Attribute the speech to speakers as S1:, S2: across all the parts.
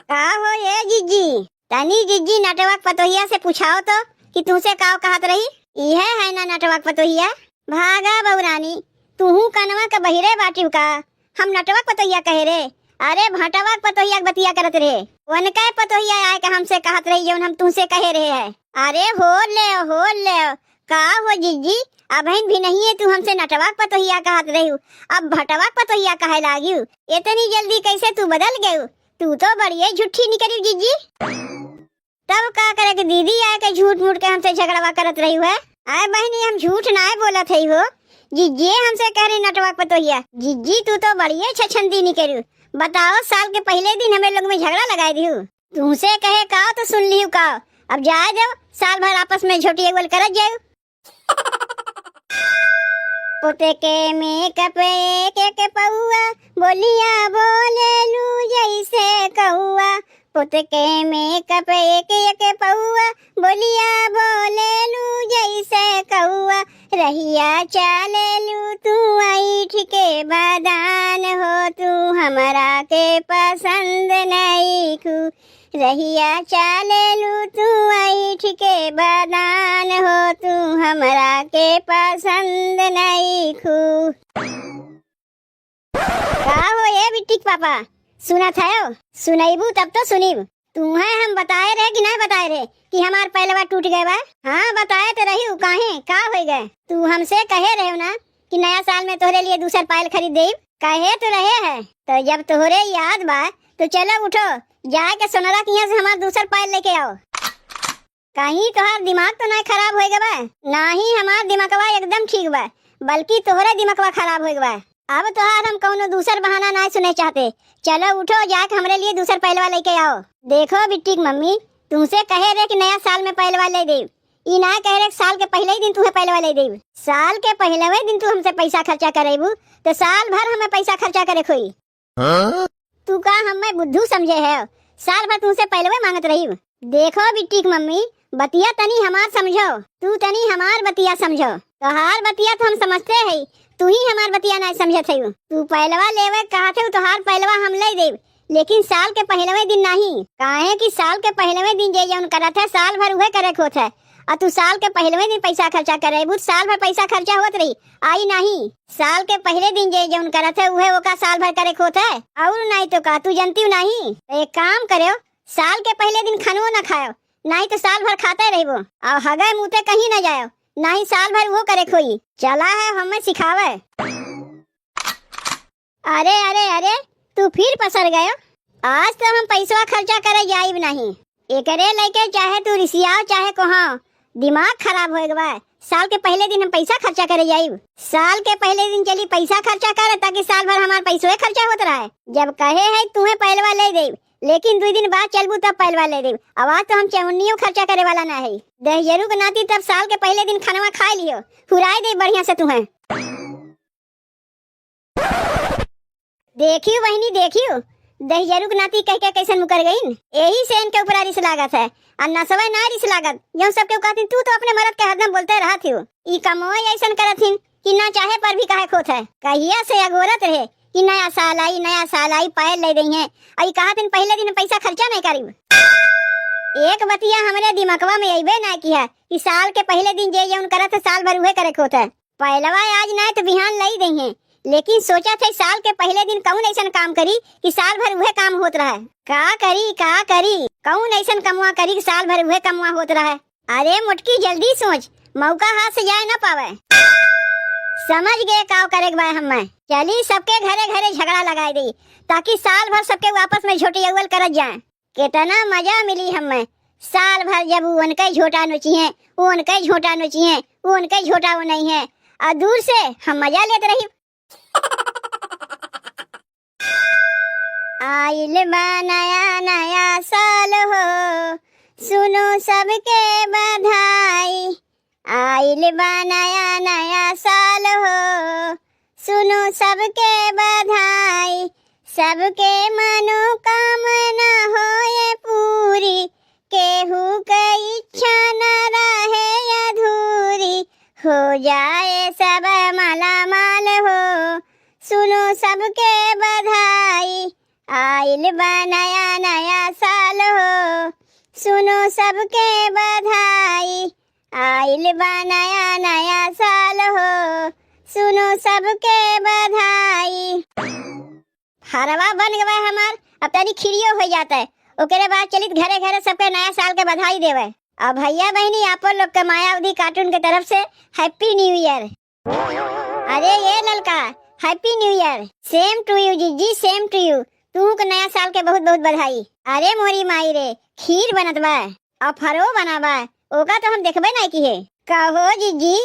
S1: का हो ये जिज्जी? तनी जिज्जी नटवक पतोहिया से पूछाओ तो कि तुमसे का कहत रही। इहे है ना नटवक पतोहिया। भागा बउरानी, तूहू कनवा का बहिरे बाटिव का। हम नटवक पतोहिया कहे रे। अरे भटवक पतोहिया बतिया करत रहे। उनका पतोहिया आए के हमसे कहत रही जौन हम तुमसे कहे रहे है। अरे हो ले का हो जिज्जी, अबहिन भी नहीं है तू हमसे नटवक पतोहिया कहत रही। अब भटवक पतोहिया कहे लागी। इतनी जल्दी कैसे तू बदल गयू? तू तो बढ़िया झूठी निकली जिज्जी। तब का करे कि दीदी आए के झूठ मूठ के हमसे झगड़वा करत रही है। आए बहनी, हम झूठ ना बोलत है हो। जिज्जी हमसे कह रही नटवक पतोहिया। जिज्जी तू तो बढ़िया छछंदी निकली। बताओ, साल के पहले दिन हमें लोग में झगड़ा लगाई दी। तुमसे कहे का तो सुन ली का। अब जाए जाओ, साल भर आपस में झोटी एगोल करत जाओ। पोते के मेकअप के पौआ, बोलिया बोले लू जैसे कौआ। पोते के मेकअप के पौआ, बोलिया बोले लू जैसे कौआ। रहिया चाले लू तू ऐठ के बदान हो, तू हमरा के पसंद नहीं खू। रहिया चाले लू तू ऐठ के बदान हो, तू हमरा के पसंद नहीं खू। का हो ये बिट्टी पापा, सुना था? सुनैबू तब तो सुनीब। तुम्हें हम बताए रहे कि नहीं बताए रहे कि हमार पहलवा टूट गए बा? हाँ बताए तो रही हूँ। काहे का हो गए? तू हमसे कहे रहे हो ना कि नया साल में तोहरे लिए दूसर पायल खरीद दे। कहे तो रहे है, तो जब तोहरे याद बा तो चलो उठो, जाए के सोनरा के यहाँ से हमार दूसर पायल लेके आओ। कहीं तोहार दिमाग तो नहीं खराब हो गया? नहीं, हमार दिमागवा एकदम ठीक बा, बल्कि तोहरे दिमागवा खराब हो गया। अब तोहार हम कौनो दूसर बहाना नहीं सुने चाहते। चलो उठो, जाके हमरे लिए दूसर पहलवा लेके आओ। देखो बिट्टी मम्मी, तुमसे कहे रहे कि नया साल में पहलवा ले दे। ई ना कह रहे साल के पहले ही दिन तुम्हें पहलवा ले दे। साल के पहले दिन तू हमसे पैसा खर्चा करेबू तो साल भर हमें पैसा खर्चा करे खोई। तू का हमें बुद्धू समझे है? साल भर तुमसे पहलवा मांगत रही। देखो बिट्टी मम्मी, बतिया तनी हमार समझो, तू तनी हमार बतिया समझो। तोहार बतिया तो हम समझते है, तू ही हमार बतिया नहीं समझत है। तू पहलवा लेवे कहा थे, तोहार पहलवा हम ले देव, लेकिन साल के पहलवे दिन नहीं। काहे कि साल के पहलवे दिन जे जौन करत है साल भर उहे करे खोत है। और तू साल के पहलवे दिन पैसा खर्चा करे बुत, साल भर पैसा खर्चा होत रही आई नहीं। साल के पहले दिन जे जौन करत है उहे ओका साल भर करे खोत है। और नहीं तो का तू जानती नहीं? तो एक काम करो, साल के पहले दिन खानो न खाओ, नहीं तो साल भर खाते रहो। और हगे मुँह कहीं न जाओ, नहीं साल भर वो करे खोई। चला है हमें सिखावे। अरे अरे अरे, तू फिर पसर गयो। आज तो हम पैसा खर्चा करे जाइब नहीं। एकरे लेके चाहे तू रिसियाओ चाहे कहो, दिमाग खराब हो गया। साल के पहले दिन हम पैसा खर्चा करे जाइब। साल के पहले दिन चली पैसा खर्चा करे ताकि साल भर हमार पैसों खर्चा होता रहे। जब कहे है तुम्हें पहलवा ले दे, लेकिन 2 दिन बाद चलबू तब पहलवा ले दे। आवाज तो हम चवन्नियों खर्चा करे वाला ना है। दहजरू के नाती तब साल के पहले दिन खानवा खा लियो, फुराई दे बढ़िया से तुम्हें। देखियो बहनी देखियो, दहजरू के नाती कह के कैसे मुकर गई। यही से इनके ऊपर रिस लागत है, और नसवे ना रिस लागत। जो सबके कहती तू तो अपने मर्द के हरदम बोलते रहा थी। ई कमोय ऐसन करत हिन कि ना चाहे पर भी काहे खोत है। कहिया से अगोरत रहे कि नया साल आई पायल ले रही है। आई कहा दिन पहले दिन पैसा खर्चा नहीं करी। एक बतिया हमारे दिमागवा में अइबे ना किया कि साल के पहले दिन जे जौन करत है साल भर उहे करे खोत है। पहलवा आज ना तो बिहान लाई दई है, लेकिन सोचा थे साल के पहले दिन कौन ऐसा काम करी कि साल भर उहे काम होत रहा है। का करी कौन ऐसा कमुआ करी कि साल भर उहे कमुआ होत रहा है। अरे मुटकी जल्दी सोच, मौका हाथ से जाए ना पावे। समझ गए का करे के बा हमें। चली सबके घरे घरे झगड़ा लगाई दी ताकि साल भर सबके आपस में झोटी अव्वल करत जाए। कितना मजा मिली हमें। साल भर जब उनके झोटा नोची है, उनके झोटा नोची है, उनके झोटा वो नहीं है, और दूर से हम मजा लेते रही। आइल बा नया नया साल हो, सुनो सबके बधाई। आइल बा नया नया साल हो, सुनो सबके बधाई। सबके मनोकामना होए पूरी, केहू के इच्छा न रहे अधूरी। हो जाए सब माला माल हो, सुनो सबके बधाई। आइल बा नया नया साल हो, सुनो सबके बधाई। आइल बा नया नया साल हो, सुनो सबके बधाई। हरवा बन गवा हमार, अब तनी खिरियो हो जाता है। ओकरे बाद चलित घरे घरे सबके नया साल के बधाई देवे। और भैया बहनी आप लोग के मायावती कार्टून के तरफ से हैप्पी न्यू ईयर। अरे ये ललका, happy new year. Same to you जीजी, सेम टू यू। तू के नया साल के बहुत बहुत बधाई। अरे मोरी माई रे, खीर बनत बा और फरो बना बा, ओका तो हम देखबे नहीं की है। कहो जीजी,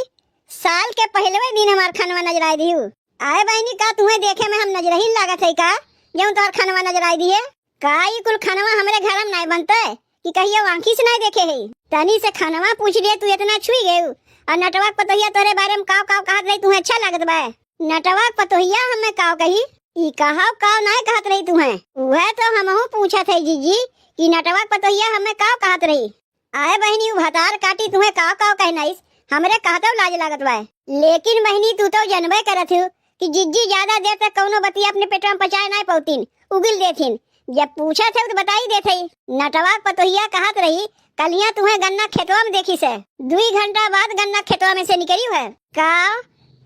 S1: साल के पहलवे दिन हमार खानवा नजर आई दिहु। आए बहनी, का तुम्हें देखे में हम नजर ही लागत है का? जब तोहर खानवा नजर आई दिए का? ये कुल खानवा हमरे घर में नहीं बनता है कि कहियो आंखी से नहीं देखे है। तनी से खानवा पूछ लिए, तू इतना छुई गए। और नटवा पतोहिया तोरे बारे में काव काव कहत रही, तुम्हें अच्छा लागत बा? नटवा पतोहिया हमें काव कही? ई कहाव काव नहीं कहत रही तुम्हें? वह तो हमहू पूछत है जीजी कि नटवा पतोहिया हमें काव कहत रही। आए बहनी, भतार काटी तुम्हें काव काव कहनाइस, हमरे कहतो लाज लागत बा। लेकिन बहनी, तू तो जनबे करत हो कि जिज्जी ज्यादा देर तक कौनो बतिया अपने पेटवा में पचाए नहीं पौतीन, उगिल देथिन। जब पूछा थे तो बताई देते। नटवा पतोहिया कहत रही, कलिया तुम्हें गन्ना खेतवा में देखी से 2 घंटा बाद गन्ना खेतवा में से निकली है का?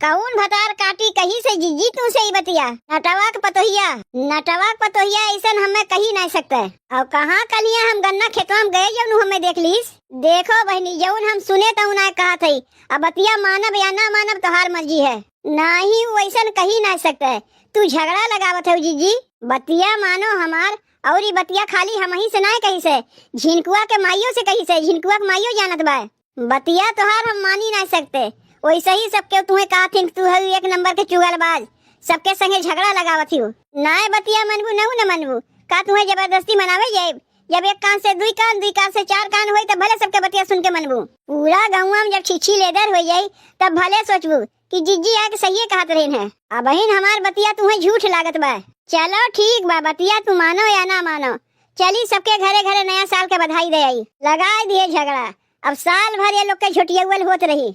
S1: कौन भतार काटी कही से जीजी तू से ही बतिया? नटवा पतोहिया ऐसा हमें कही नहीं सकते। और कहाँ कलिया हम गन्ना खेतवा में गए जब हमें देख लीस? देखो बहनी, जौन हम सुने तो ना कहा थी। अब बतिया मानब या ना मानब तोहार मर्जी है। नहीं वैसा कही नहीं सकते। तू झगड़ा लगावत है जीजी। बतिया मानो हमार, और बतिया खाली हम ही से नहीं कही से, झिनकुआ के माइयों से कही से। झिनकुआ के माइयों जानत बा। बतिया तोहार हम मानी नहीं सकते। वैसे ही सबके तुम्हें कहा थी तू है एक नंबर के चुगलबाज, सबके संगे झगड़ा लगावत हो। नाय बतिया मनबू न मनबू का? तुम्हें जबरदस्ती मनावे जाए? जब एक कान से 2 कान, 2 कान से 4 कान होई तब भले सबके बतिया सुन के मनबू। पूरा गाँव में जब छिछी लेदर हो जाये तब भले सोचबू कि जीजी आके सही कहत रही है। अब बहन, हमार बतिया तुम्हें झूठ लागत बा। चलो ठीक बा, बतिया तू मानो या ना मानो, चली सबके घरे घरे नया साल के बधाई दे आई। लगाए दिए झगड़ा, अब साल भर ये लोग के झुटियौल होत रही।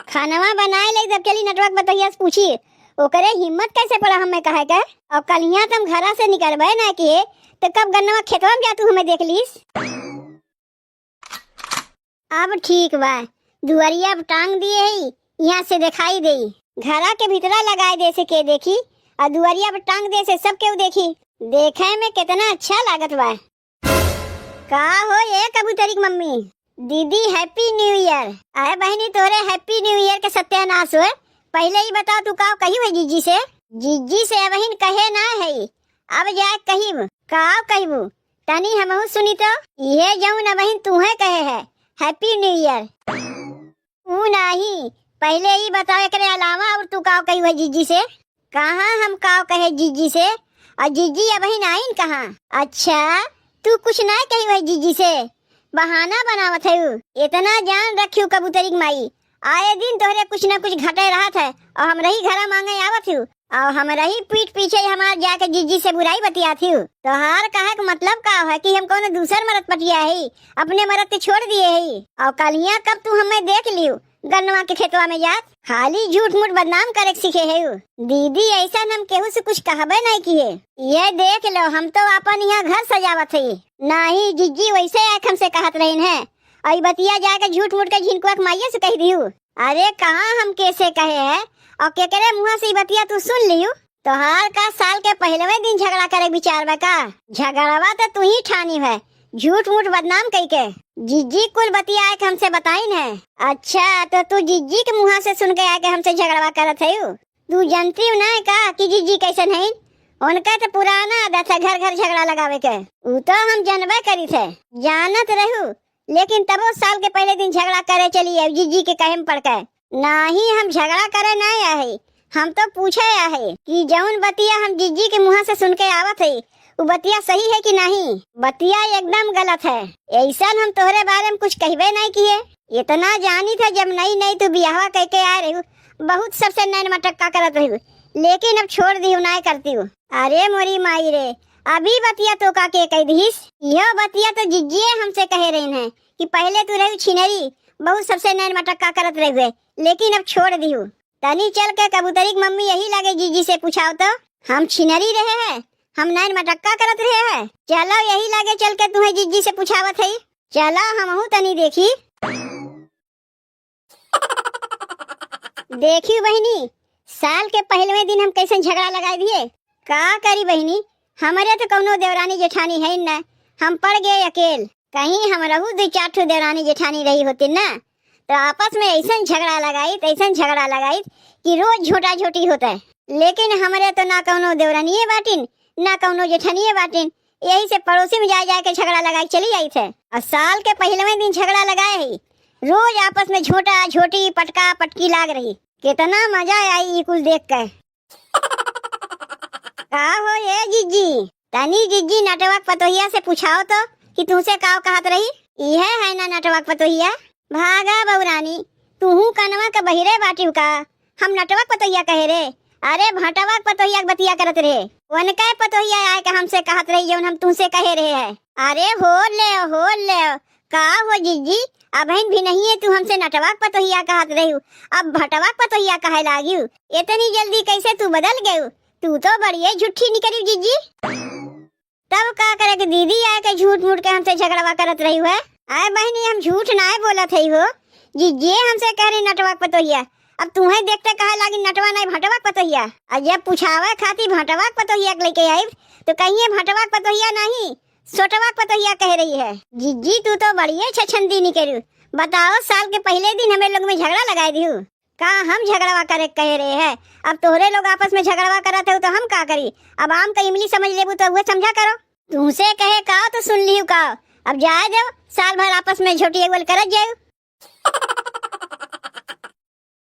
S1: खानवा बनाए ले जब चली नटवा बतैया से पूछी, ओकरे हिम्मत कैसे पड़ा हमें कहे के? और कलिया तुम घरा से निकलबे ना किए तो कब गन्नवा खेतवा में जा तू हमें देख लीस? अब ठीक बा, दुआरिया टांग दिए है, यहाँ से दिखाई दे। घरा के भीतरा लगाए दे से के देखी, और दुआरिया पर टांग दे से सब केहू देखी। देखे में कितना अच्छा लागत बा। का हो ये कबूतरी की मम्मी? दीदी हैप्पी न्यू ईयर। आए बहनी, तोरे हैप्पी न्यू ईयर के सत्यानाश हो। पहले ही बताओ तू का कही है जीजी से? जीजी से बहन कहे ना है, अब जाए कही काव कहबू तनी हमहू सुनी तो। ये जाऊँ ना बहन तुम्हें कहे है हैप्पी न्यू ईयर। ऊ नहीं, पहले ही बताओ एकरे अलावा और तू काव कही है जीजी से? कहाँ हम काव कहे जीजी से? और जीजी अब बहन आईन कहाँ? अच्छा, तू कुछ ना कही है जीजी से, बहाना बनावत है। इतना जान रखियो कबूतरी की माई, आए दिन तोहरे कुछ न कुछ घटे रहा था और हम रही घरा मांगे आवत हूँ, और हम रही पीठ पीछे हमार जाके जीजी से बुराई बतियाती हूँ। तोहार कहे का मतलब का है कि हम कौन दूसर मरद पटिया है, अपने मरद के छोड़ दिए है? और कलिया कब तू हमें देख लियो गन्नवा के खेतवा में जात? खाली झूठ मूठ बदनाम करे सीखे है। दीदी ऐसा हम केहू से कुछ कहबे नहीं किए। ये देख लो, हम तो अपन यहाँ घर सजावत है। नहीं जीजी वैसे आँख हमसे कहत रही है, और बतिया जाके झूठ मूठ के झिनकुआ के माइये से कह दियो। अरे कहाँ हम कैसे कहे है, और केकरे मुँह से बतिया तू सुन लियो? तोहार का साल के पहलवे दिन झगड़ा करे विचार बा का? झगड़वा तो तू ही ठानी है, झूठ मूठ बदनाम कही के। जीजी कुल बतिया आके हमसे बताइन है। अच्छा, तो तू जीजी के मुँह से सुन के आके हमसे झगड़वा करत है? तू जानती ना का कि जीजी कैसन है? उनका तो पुराना आदत है घर घर झगड़ा लगावे के। वो तो हम जानबे करी थे, जानत रहू, लेकिन तबो साल के पहले दिन झगड़ा करे चलिए जीजी के कहे में पड़ के। नहीं, हम झगड़ा करे नहीं आए, हम तो पूछे आए कि जौन बतिया हम जीजी के मुँह से सुन के आवत है वो बतिया सही है कि नहीं? बतिया एकदम गलत है। ऐसा हम तोहरे बारे में कुछ कहबे नहीं किए। इतना जानी था जब नई तू बियाह कह के आ रही, बहुत सबसे नैन मटक्का करत रही, लेकिन अब छोड़ दी नहीं करती हूँ। अरे मोरी माई रे, अभी बतिया तो का के कह दीस? यह बतिया तो जिज्जिए हमसे कहे रही है कि पहले तू रही छिनरी, बहुत सबसे नैन मटक्का करत रहे, लेकिन अब छोड़ दी हूँ। तनी चल के कबूतरी की मम्मी यही लगे जीजी से पूछाओ तो। हम छिनरी रहे हैं, हम नैन मटक्का करत रहे हैं। चलो यही लागे चल के तुम्हें जिज्जी से पूछावत है। चलो हमहू तनी देखी। देखी बहनी, साल के पहलवे दिन हम कैसे झगड़ा लगाए दिए। का करी बहनी, हमारे तो कौनो देवरानी जेठानी है न, हम पड़ गए अकेल। कहीं हम रहू 2-4 ठो देवरानी जेठानी रही होती ना, तो आपस में ऐसा झगड़ा लगाई कि रोज झोटा झोटी होता है। लेकिन हमारे तो ना कौनो देवरानी बाटिन ना कौनो जेठानी बाटिन, यही से पड़ोसी में जा के झगड़ा लगाई चली आई थे। और साल के पहलवे दिन झगड़ा लगाए ही, रोज आपस में झोटा झोटी पटका पटकी लाग रही। कितना मजा आई कुछ देख कर। का हो ये जिज्जी, तनी जिज्जी नटवक पतोहिया से पूछाओ तो कि तुमसे का कहत रही। यह है ना नटवक पतोहिया। भागा बउरानी, तूहू कनवा का बहिरे बाटिव का, हम नटवक पतोहिया कहे रे। अरे भटवक पतोहिया बतिया करत रहे, उनका पतोहिया आए के हमसे कहत रही जौन हम तुमसे कहे रहे है। अरे हो ले का हो जिज्जी, अबहिन भी नहीं है तू हमसे नटवक पतोहिया कहत रही, अब भटवक पतोहिया कहे लागी। इतनी जल्दी कैसे तू बदल गयू, तू तो बढ़िया झूठी निकली जिज्जी। तब का करे कि दीदी आए के झूठ मूठ के हमसे झगड़वा करत रही है। आए बहनी, हम झूठ ना बोलत है हो, जिज्जी हमसे कह रही नटवक पतोहिया। अब तुम्हें देखते कहे लागी नटवा नहीं भटवक पतोहिया। और जब पूछावे खाती भटवक पतोहिया लेके आई तो कहिए भटवक पतोहिया नहीं सोटवक पतोहिया कह रही है। जिज्जी तू तो बढ़िया छछंदी निकलू। बताओ, साल के पहले दिन हमें लोग में झगड़ा लगाई दी का हम झगड़वा करे कह रहे हैं। अब तोहरे लोग आपस में झगड़वा करत हो तो हम का करी। अब आम का इमली समझ लेबू तो वो समझा करो। तुमसे कहे का तो सुन लियो का, अब जाए दो, साल भर आपस में झोटी एगोल करत जाओ।